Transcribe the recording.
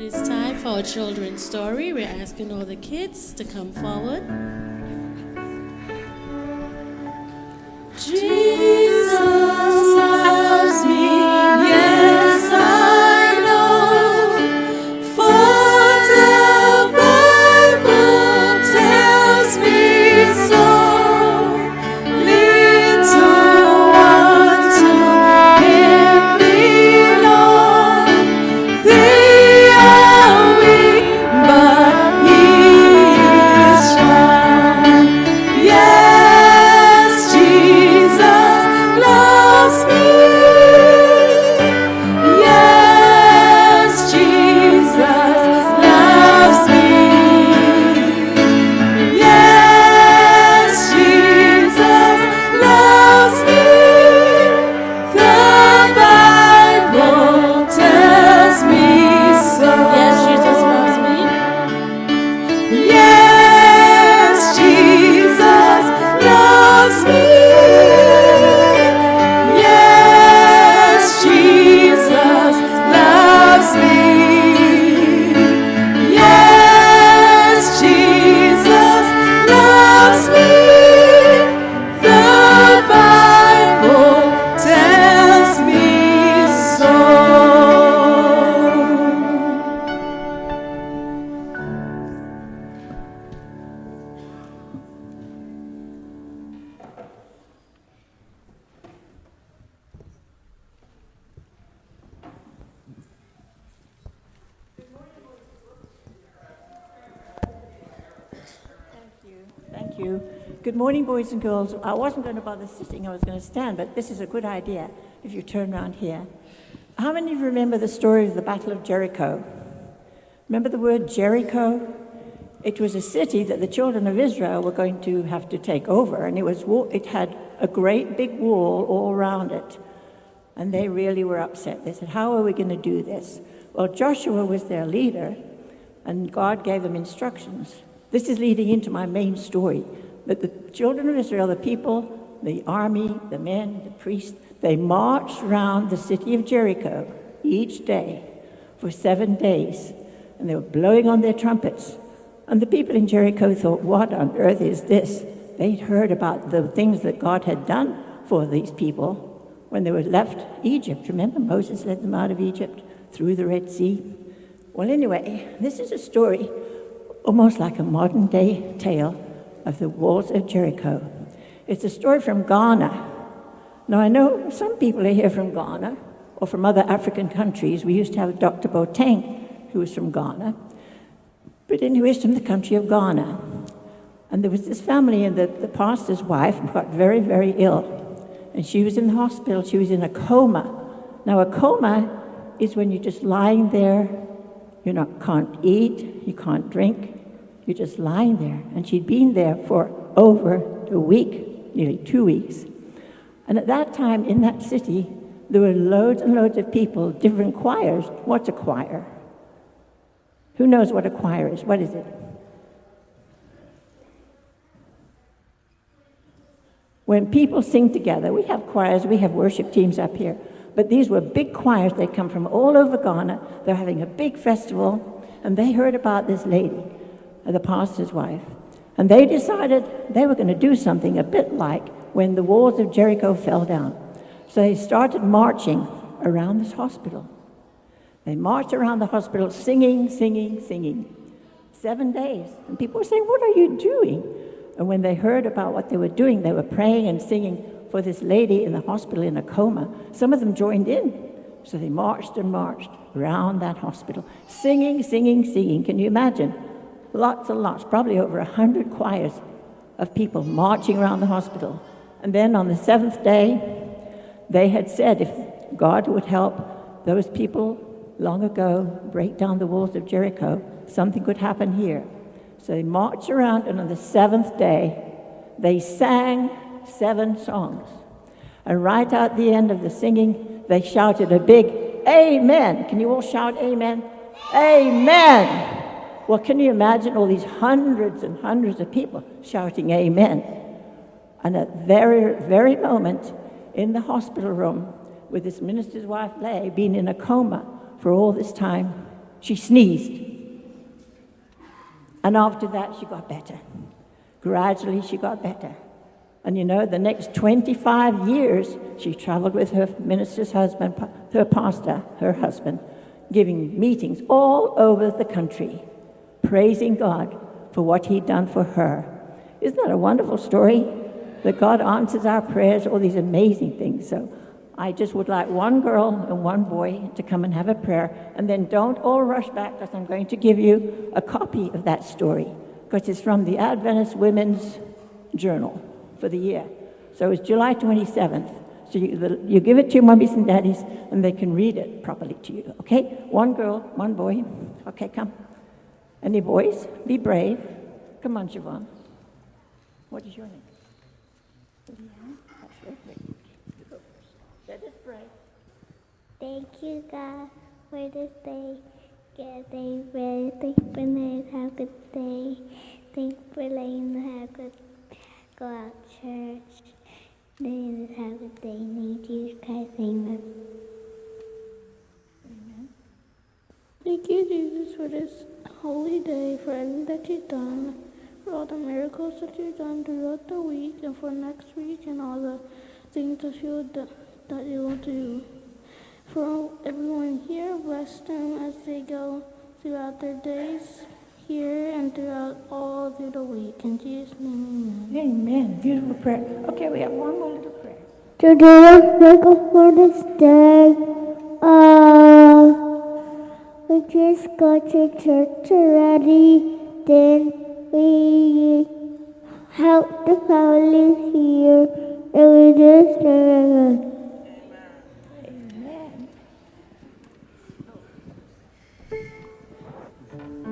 It is time for our children's story. We're asking all the kids to come forward. Jesus loves me, yes I know, for the Bible tells me so. Little ones to Him belong. They are weak, but He is strong. Yes, Jesus loves me. Yes, Jesus loves me. Yes, Jesus loves me. The Bible tells me so. Yes, Jesus loves me. Yes, Jesus loves me. Yes, Jesus loves me. Yes, Jesus loves me. The Bible tells me so. Thank you. Good morning, boys and girls. I wasn't going to bother sitting, I was going to stand, but this is a good idea if you turn around here. How many of you remember the story of the Battle of Jericho? Remember the word Jericho? It was a city that the children of Israel were going to have to take over, and it had a great big wall all around it. And they really were upset. They said, how are we going to do this? Well, Joshua was their leader, and God gave them instructions. This is leading into my main story. But the children of Israel, the people, the army, the men, the priests, they marched around the city of Jericho each day for 7 days. And they were blowing on their trumpets. And the people in Jericho thought, what on earth is this? They'd heard about the things that God had done for these people when they were left Egypt. Remember, Moses led them out of Egypt through the Red Sea. Well, anyway, this is a story almost like a modern-day tale of the walls of Jericho. It's a story from Ghana. Now, I know some people are here from Ghana or from other African countries. We used to have Dr. Boateng, who was from Ghana. But anyway, he's from the country of Ghana. And there was this family, and the pastor's wife got very, very ill. And she was in the hospital. She was in a coma. Now, a coma is when you're just lying there. You can't eat, you can't drink, you're just lying there. And she'd been there for over a week, nearly 2 weeks. And at that time in that city, there were loads and loads of people, different choirs. What's a choir? Who knows what a choir is? What is it? When people sing together, we have choirs, we have worship teams up here. But these were big choirs. They come from all over Ghana. They're having a big festival, and they heard about this lady, the pastor's wife. And they decided they were going to do something a bit like when the walls of Jericho fell down. So they started marching around this hospital. They marched around the hospital singing, singing, singing. 7 days. And people were saying, what are you doing? And when they heard about what they were doing, they were praying and singing for this lady in the hospital in a coma. Some of them joined in. So they marched and marched around that hospital, singing, singing, singing. Can you imagine? Lots and lots, probably over 100 choirs of people marching around the hospital. And then on the 7th day, they had said if God would help those people long ago break down the walls of Jericho, something could happen here. So they marched around, and on the 7th day, they sang 7 songs. And right at the end of the singing, they shouted a big amen. Can you all shout amen? Amen. Well, can you imagine all these hundreds and hundreds of people shouting amen? And at that very, very moment, in the hospital room, where this minister's wife lay, being in a coma for all this time, She sneezed. And after that, she got better. Gradually, she got better. And you know, the next 25 years, she traveled with her minister's husband, her pastor, her husband, giving meetings all over the country, praising God for what he'd done for her. Isn't that a wonderful story? That God answers our prayers, all these amazing things. So I just would like one girl and one boy to come and have a prayer, and then don't all rush back, because I'm going to give you a copy of that story, because it's from the Adventist Women's Journal for the year. So it's July 27th. So you give it to your mummies and daddies, and they can read it properly to you, okay? One girl, one boy. Okay, come. Any boys? Be brave. Come on, Siobhan. What is your name? That's very pretty. Let us pray. Thank you, God, for this day. Get day ready. Thank you for letting us have a good day. Thank you for letting us have good go out church. Letting us have a good day. Need Jesus Christ, amen. Amen. Thank you, Jesus, for this holy day, for everything that you've done, for all the miracles that you've done throughout the week, and for next week, and all the things that you will do. For everyone here, bless them as they go throughout their days here and throughout all through the week. In Jesus' name, amen. Amen. Beautiful prayer. Okay, we have one more little prayer. To do a miracle for this day, we just got to church already. Then we helped the family here, and we just Amen.